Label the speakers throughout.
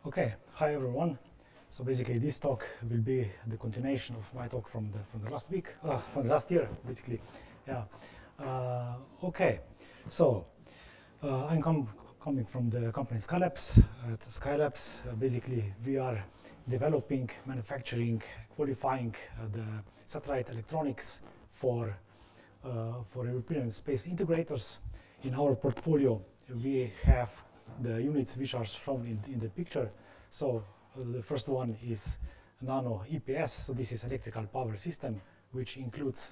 Speaker 1: Okay, hi everyone. So basically, this talk will be the continuation of my talk from the last week, from the last year, basically. Yeah. Okay. So I'm coming from the company Skylabs. At Skylabs, basically, we are developing, manufacturing, qualifying the satellite electronics for European space integrators. In our portfolio, we have the units which are shown in the picture. So the first one is nano EPS. So this is electrical power system, which includes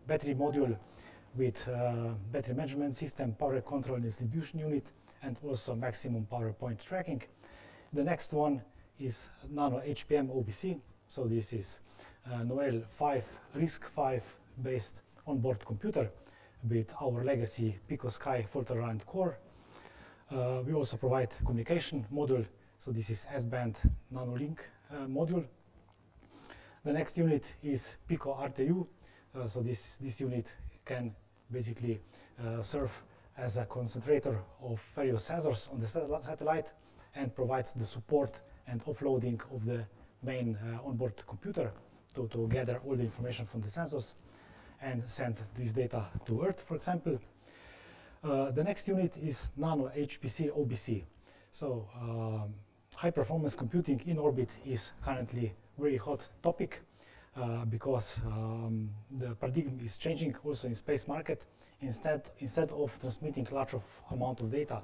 Speaker 1: battery module with battery management system, power control and distribution unit, and also maximum power point tracking. The next one is nano HPM OBC. So this is Noel 5 RISC-V based onboard computer with our legacy Pico Sky fault-tolerant core. We also provide communication module. So this is S-band nanolink module. The next unit is Pico RTU. So this unit can basically serve as a concentrator of various sensors on the satellite and provides the support and offloading of the main onboard computer to gather all the information from the sensors and send this data to Earth, for example. The next unit is nano HPC OBC. So high performance computing in orbit is currently very hot topic because the paradigm is changing also in space market. Instead of transmitting large amount of data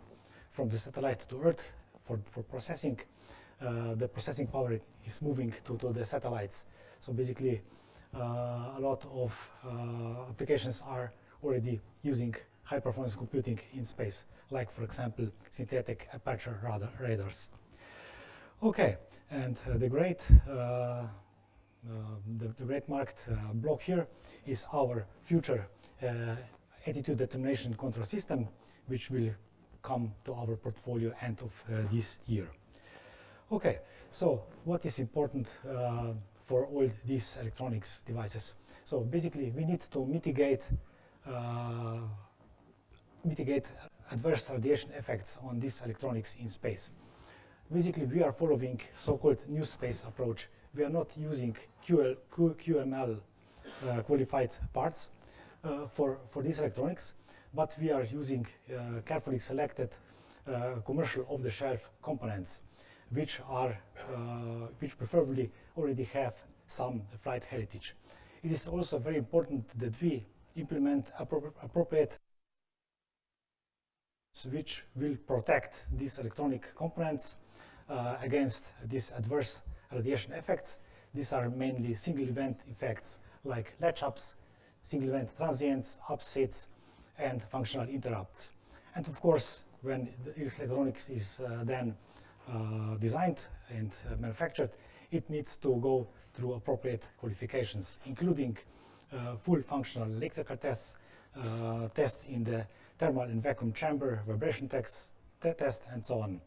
Speaker 1: from the satellite to Earth for processing, the processing power is moving to the satellites. So basically, a lot of applications are already using high-performance computing in space, like, for example, synthetic aperture radars. Okay, and the great marked block here is our future attitude determination control system, which will come to our portfolio end of this year. Okay, so what is important for all these electronics devices? So basically, we need to mitigate adverse radiation effects on these electronics in space. Basically, we are following so-called new space approach. We are not using QML qualified parts for these electronics, but we are using carefully selected commercial off-the-shelf components, which preferably already have some flight heritage. It is also very important that we implement appropriate which will protect these electronic components against these adverse radiation effects. These are mainly single event effects like latch-ups, single event transients, upsets, and functional interrupts. And of course, when the electronics is then designed and manufactured, it needs to go through appropriate qualifications, including full functional electrical tests, tests in the thermal and vacuum chamber, vibration test, and so on.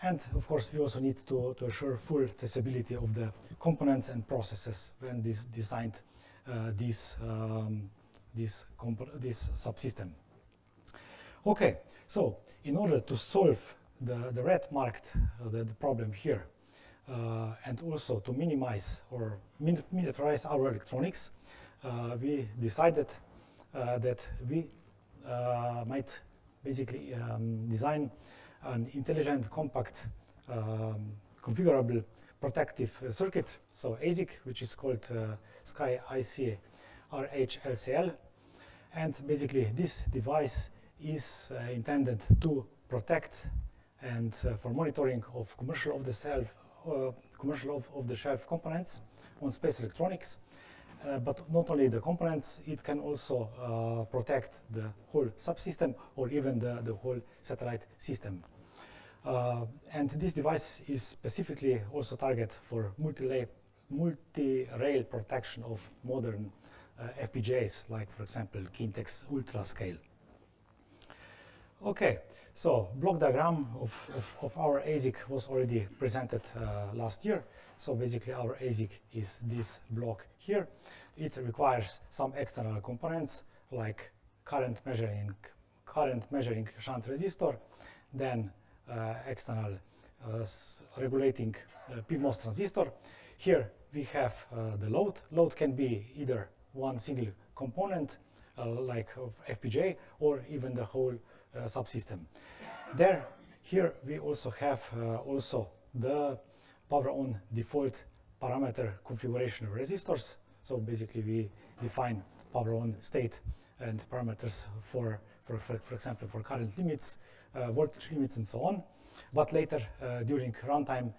Speaker 1: And of course, we also need to assure full traceability of the components and processes when designed this subsystem. Okay, so in order to solve the red marked the problem here, and also to minimize or miniaturize our electronics, we decided that we might basically design an intelligent, compact, configurable protective circuit, so ASIC, which is called SKY IC RHLCL. And basically, this device is intended to protect and for monitoring of commercial off-the-shelf components on space electronics. But not only the components, it can also protect the whole subsystem or even the whole satellite system. And this device is specifically also targeted for multi-rail protection of modern FPGAs, like, for example, Kintex Ultra Scale. Okay, so block diagram of our ASIC was already presented last year. So basically, our ASIC is this block here. It requires some external components like current measuring shunt resistor, then external regulating PMOS transistor. Here we have the load. Load can be either one single component like of FPGA or even the whole subsystem. Here we also have also the power on default parameter configuration of resistors. So basically we define power on state and parameters for example, for current limits, voltage limits, and so on. But later during runtime,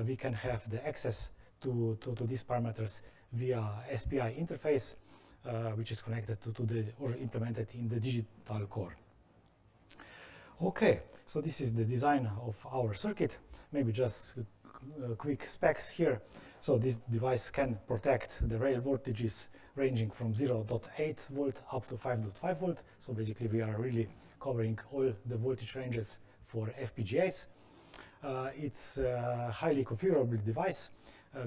Speaker 1: we can have the access to these parameters via SPI interface, which is connected to the or implemented in the digital core. Okay, so this is the design of our circuit. Maybe just quick specs here. So this device can protect the rail voltages ranging from 0.8 volt up to 5.5 volt. So basically we are really covering all the voltage ranges for FPGAs. It's a highly configurable device.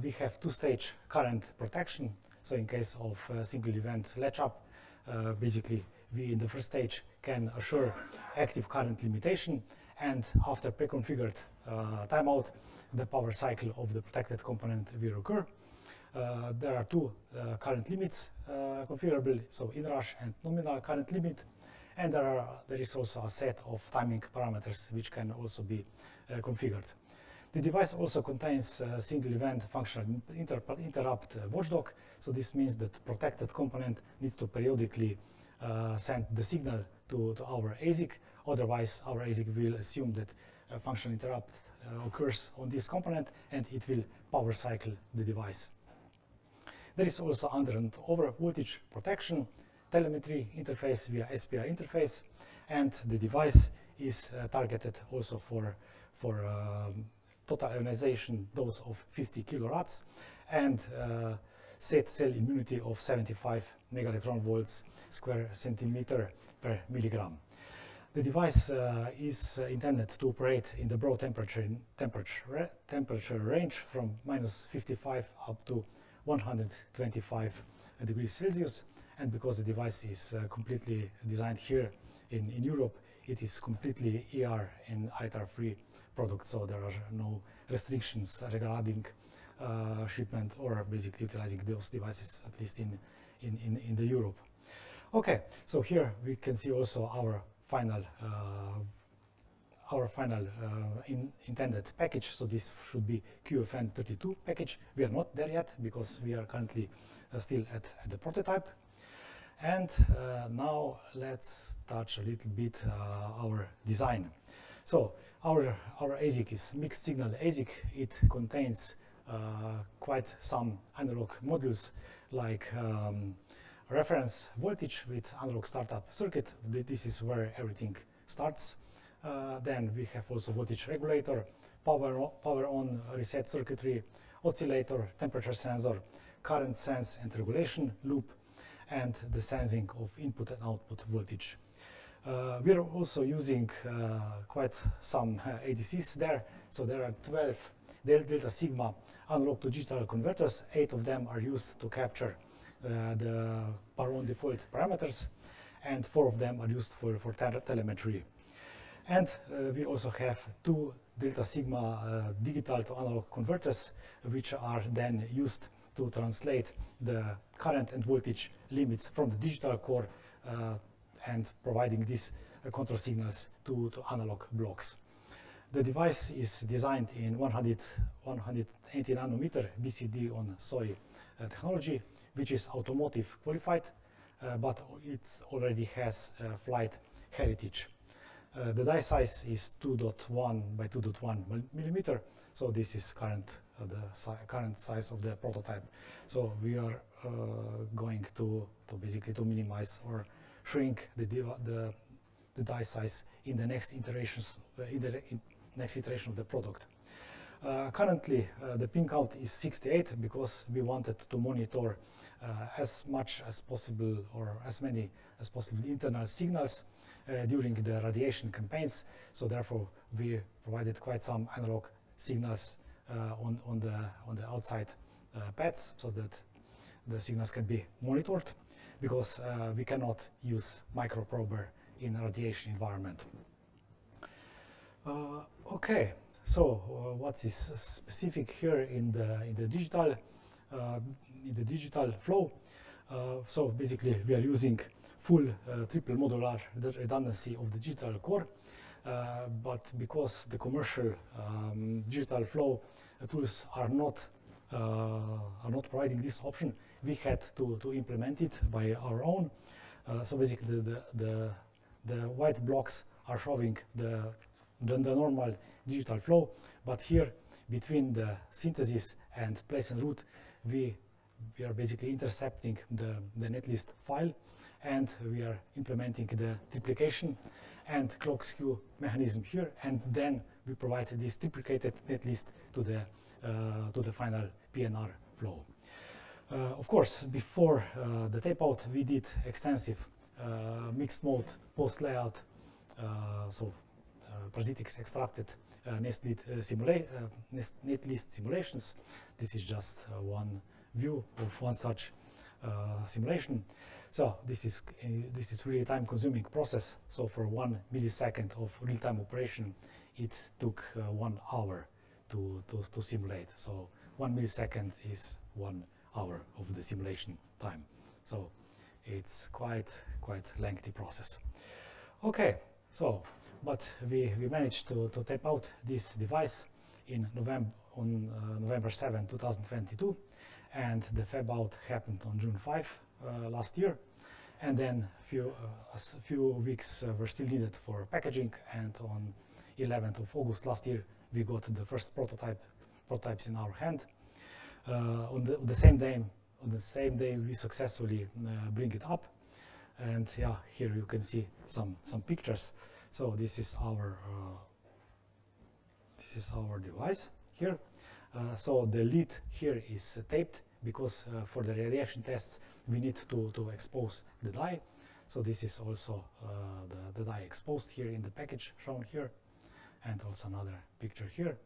Speaker 1: We have two-stage current protection. So in case of a single event latch-up, basically we in the first stage can assure active current limitation, and after pre-configured timeout, the power cycle of the protected component will occur. There are two current limits configurable, so inrush and nominal current limit, and there is also a set of timing parameters which can also be configured. The device also contains a single event functional interrupt watchdog, so this means that protected component needs to periodically send the signal to our ASIC, otherwise our ASIC will assume that a functional interrupt occurs on this component and it will power cycle the device. There is also under and over voltage protection, telemetry interface via SPI interface, and the device is targeted also for total ionization dose of 50 kilorats and set cell immunity of 75 megaelectron volts square centimeter per milligram. The device is intended to operate in the broad temperature range from -55 up to 125 degrees Celsius, and because the device is completely designed here in Europe, it is completely ER and ITAR-free product, so there are no restrictions regarding shipment or basically utilizing those devices, at least in the Europe. Okay, so here we can see also our final intended package. So this should be QFN32 package. We are not there yet because we are currently still at the prototype. And now let's touch a little bit our design. So our ASIC is mixed signal ASIC. It contains quite some analog modules like reference voltage with analog startup circuit. This is where everything starts. Then we have also voltage regulator, power on reset circuitry, oscillator, temperature sensor, current sense and regulation loop, and the sensing of input and output voltage. We are also using quite some ADCs there. So there are 12 delta sigma analog to digital converters. 8 of them are used to capture the power on default parameters, and 4 of them are used for telemetry. And we also have 2 delta sigma digital to analog converters, which are then used to translate the current and voltage limits from the digital core and providing these control signals to analog blocks. The device is designed in 180 nanometer BCD on SOI technology, which is automotive qualified, but it already has flight heritage. The die size is 2.1 by 2.1 millimeter, so this is current size of the prototype. So we are going to basically to minimize or shrink the die size in the next iterations next iteration of the product. Currently, the pin count is 68 because we wanted to monitor as much as possible or as many as possible internal signals during the radiation campaigns. So therefore, we provided quite some analog signals on the outside pads so that the signals can be monitored, because we cannot use microprober in a radiation environment. Okay, what is specific here in the digital flow? So basically, we are using full triple modular redundancy of the digital core, but because the commercial digital flow tools are not providing this option, we had to implement it by our own. So basically, the white blocks are showing the normal digital flow, but here between the synthesis and place and route, we are basically intercepting the netlist file, and we are implementing the triplication and clock skew mechanism here, and then we provide this triplicated netlist to the final PNR flow. Of course, before the tape out, we did extensive mixed mode post layout, parasitics extracted netlist simulations. This is just one view of one such simulation. So this is really time-consuming process. So for 1 millisecond of real-time operation, it took 1 hour to simulate. So 1 millisecond is 1 hour of the simulation time. So it's quite lengthy process. Okay, so but we managed to tape out this device in November 7, 2022, and the fab out happened on June 5 last year, and then a few weeks were still needed for packaging, and on 11th of August last year we got the first prototypes in our hand. On the same day we successfully bring it up, and yeah, here you can see some pictures. So this is our device here. So the lid here is taped because for the radiation tests we need to expose the die. So this is also the die exposed here in the package shown here, and also another picture here.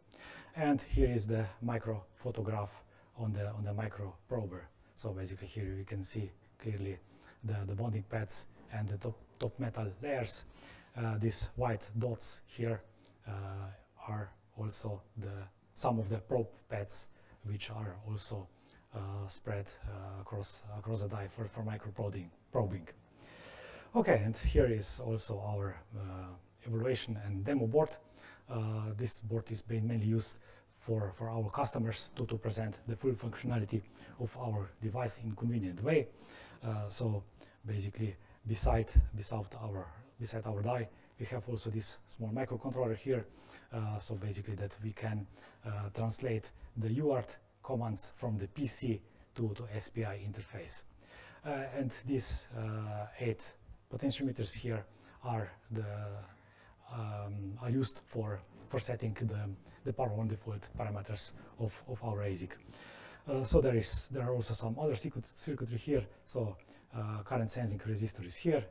Speaker 1: And here is the micro photograph on the micro prober. So basically here you can see clearly the bonding pads and the top metal layers. These white dots here are also some of the probe pads, which are also spread across the die for micro probing. Okay, and here is also our evaluation and demo board. This board is being mainly used for our customers to present the full functionality of our device in convenient way. So basically, beside our die, we have also this small microcontroller here. So basically that we can translate the UART commands from the PC to SPI interface. And these 8 potentiometers here are used for setting the power on default parameters of our ASIC. So there are also some other circuitry here. So current sensing resistor is here,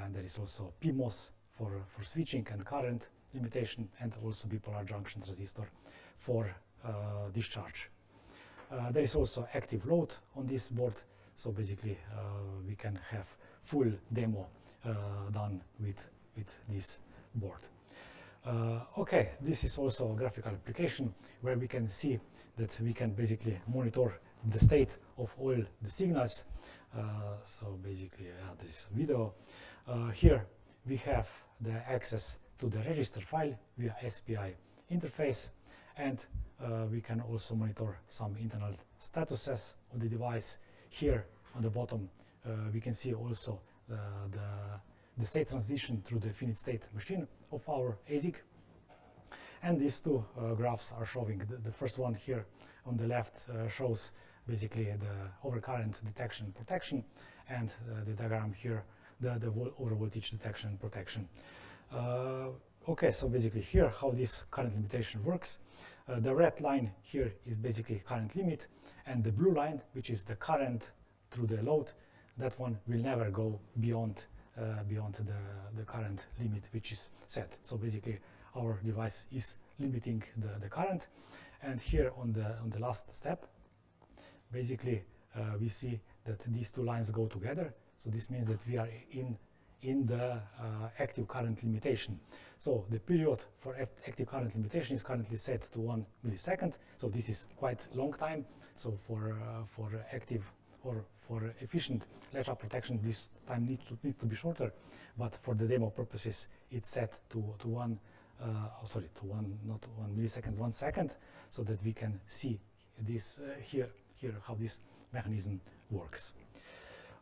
Speaker 1: and there is also PMOS for switching and current limitation, and also bipolar junction transistor for discharge. There is also active load on this board, so basically we can have full demo done with this board. Okay, this is also a graphical application where we can see that we can basically monitor the state of all the signals. So basically, there is a video. Here we have the access to the register file via SPI interface, and we can also monitor some internal statuses of the device. Here on the bottom, we can see also the state transition through the finite state machine of our ASIC. And these two graphs are showing the first one here on the left shows basically the overcurrent detection and protection, and the diagram here the overvoltage detection and protection. Okay, so basically here how this current limitation works. The red line here is basically current limit, and the blue line, which is the current through the load, that one will never go beyond the current limit which is set. So basically our device is limiting the current, and here on the last step, basically we see that these two lines go together. So this means that we are in in the active current limitation. So the period for active current limitation is currently set to 1 millisecond. So this is quite long time. So for active or for efficient latch-up protection, this time needs to be shorter. But for the demo purposes, it's set to 1 millisecond, 1 second, so that we can see this here how this mechanism works.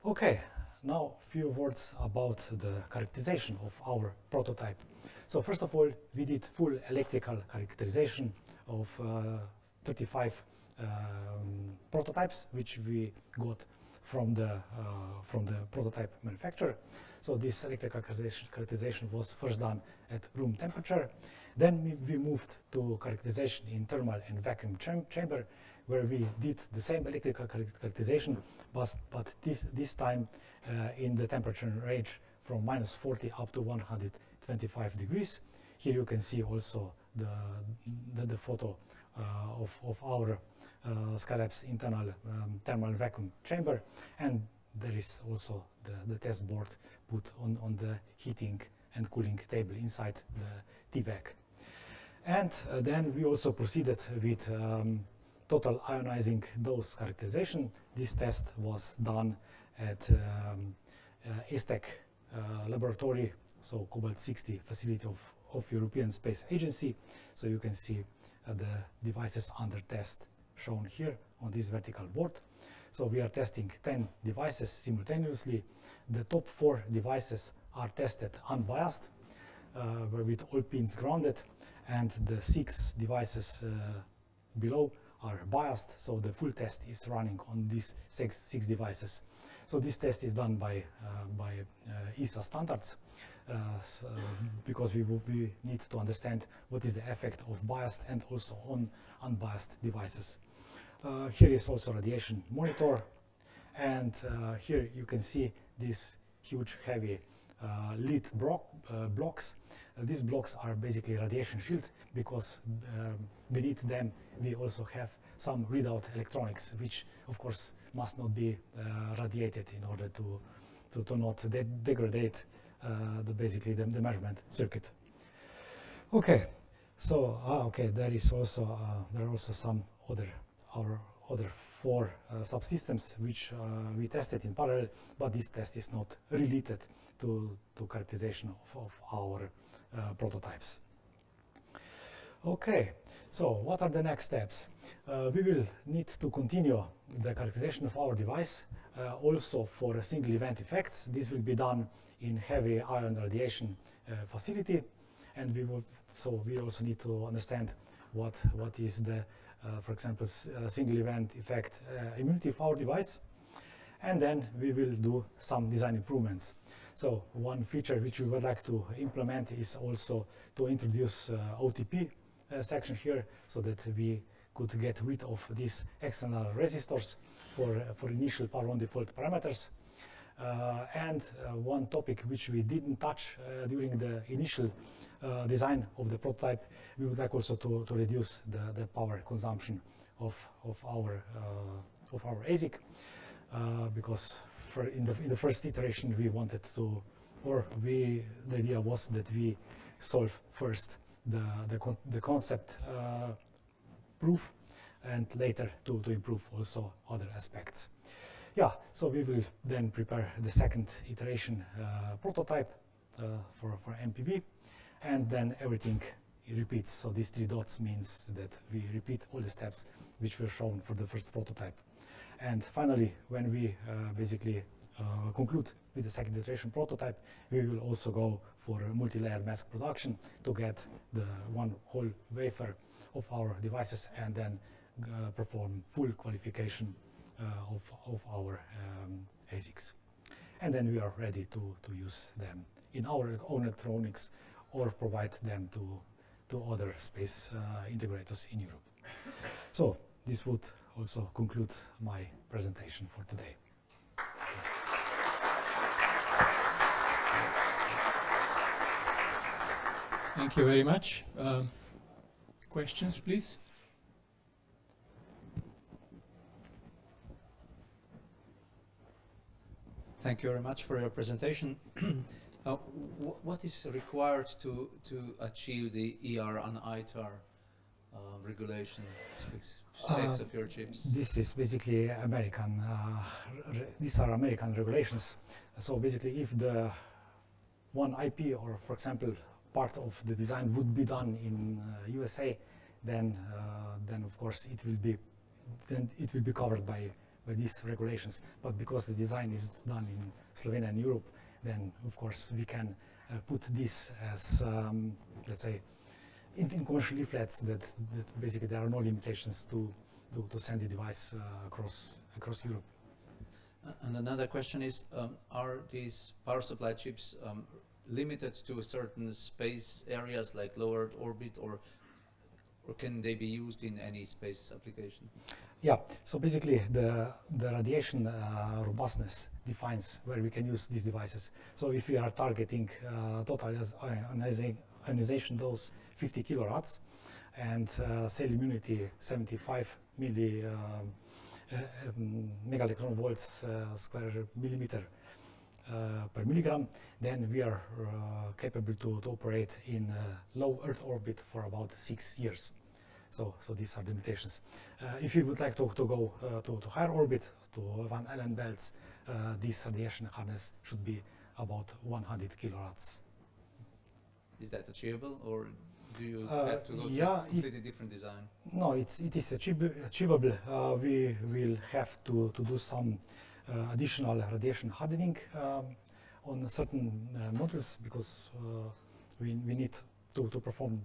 Speaker 1: Okay, now a few words about the characterization of our prototype. So first of all, we did full electrical characterization of 35 prototypes, which we got from the prototype manufacturer. So this electrical characterization was first done at room temperature. Then we moved to characterization in thermal and vacuum chamber, where we did the same electrical characterization, but this time in the temperature range from -40 up to 125 degrees. Here you can see also the photo of our Skylabs internal thermal vacuum chamber, and there is also the test board put on the heating and cooling table inside the TVAC. And then we also proceeded with total ionizing dose characterization. This test was done at ESTEC laboratory, so Cobalt-60 facility of European Space Agency. So you can see the devices under test shown here on this vertical board. So we are testing 10 devices simultaneously. The top 4 devices are tested unbiased, with all pins grounded, and the 6 devices below are biased, so the full test is running on these six devices. So this test is done by ESA standards, because we need to understand what is the effect of biased and also on unbiased devices. Here is also radiation monitor, and here you can see these huge heavy lead blocks. These blocks are basically radiation shield, because beneath them we also have some readout electronics, which of course must not be radiated in order to not degrade basically the measurement circuit. Okay, so there are also some other 4 subsystems which we tested in parallel, but this test is not related to characterization of our prototypes. Okay, so what are the next steps? We will need to continue the characterization of our device also for single event effects. This will be done in heavy ion radiation facility, and we also need to understand what is the for example single event effect immunity of our device, and then we will do some design improvements. So one feature which we would like to implement is also to introduce OTP section here, so that we could get rid of these external resistors for initial power on default parameters. And one topic which we didn't touch during the initial design of the prototype, we would like also to reduce the power consumption of our ASIC, because in the first iteration we wanted to, the idea was that we solve first the concept proof, and later to improve also other aspects. Yeah, so we will then prepare the second iteration prototype for MPV, and then everything repeats. So these 3 dots means that we repeat all the steps which were shown for the first prototype. And finally, when we basically conclude with the second iteration prototype, we will also go for multi-layer mask production to get the one whole wafer of our devices, and then perform full qualification of our ASICs. And then we are ready to use them in our own electronics, or provide them to other space integrators in Europe. So this would also conclude my presentation for today.
Speaker 2: Thank you very much. Questions, please?
Speaker 3: Thank you very much for your presentation. What is required to achieve the ER and ITAR regulation specs of your chips?
Speaker 1: This is basically American. These are American regulations. So basically, if the one IP, or for example, part of the design would be done in USA, then of course it will be covered by these regulations. But because the design is done in Slovenia and Europe, then of course we can put this as let's say in commercial leaflets that basically there are no limitations to send the device across Europe.
Speaker 3: And another question is, are these power supply chips limited to certain space areas like low Earth orbit, or can they be used in any space application?
Speaker 1: Yeah, so basically the radiation robustness defines where we can use these devices. So if we are targeting total ionization dose 50 kilorats and cell immunity 75 megaelectron volts square millimeter per milligram, then we are capable to operate in low Earth orbit for about 6 years. So these are the limitations. If you would like to go to higher orbit, to Van Allen belts, this radiation hardness should be about 100 kilorats.
Speaker 3: Is that achievable, or do you have to go to a completely different design?
Speaker 1: No, it is achievable. We will have to do some additional radiation hardening on certain modules, because we need to perform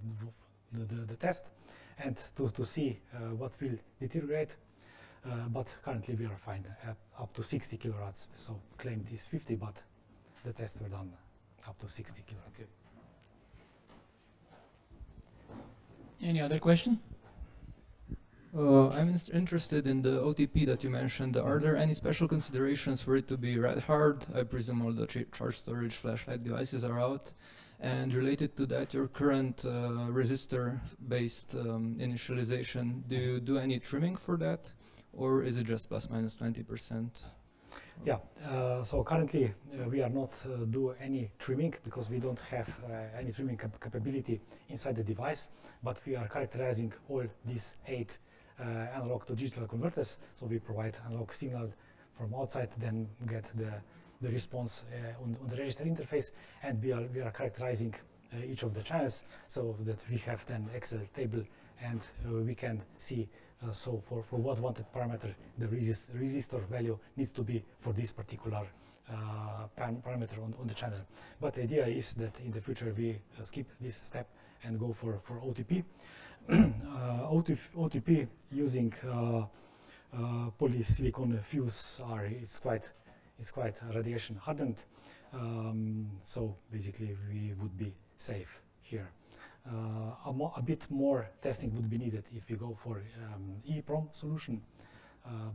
Speaker 1: the test and to see what will deteriorate. But currently we are fine up to 60 kilorats. So claimed is 50, but the tests were done up to 60 kilorats.
Speaker 3: Okay.
Speaker 2: Any other question?
Speaker 4: I'm interested in the OTP that you mentioned. Are there any special considerations for it to be red hard? I presume all the charge storage flashlight devices are out. And related to that, your current resistor-based initialization, do you do any trimming for that? Or is it just plus minus 20%?
Speaker 1: Yeah, so currently we are not do any trimming, because we don't have any trimming capability inside the device, but we are characterizing all these 8 analog to digital converters. So we provide analog signal from outside, then get the response on the register interface, and we are characterizing each of the channels, so that we have then Excel table, and we can see so for what wanted parameter the resistor value needs to be for this particular parameter on the channel. But the idea is that in the future we skip this step and go for OTP. OTP using polysilicon fuse is quite radiation hardened, so basically we would be safe here. A bit more testing would be needed if we go for EEPROM solution,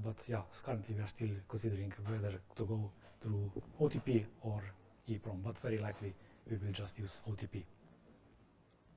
Speaker 1: but yeah, currently we are still considering whether to go through OTP or EEPROM, but very likely we will just use OTP.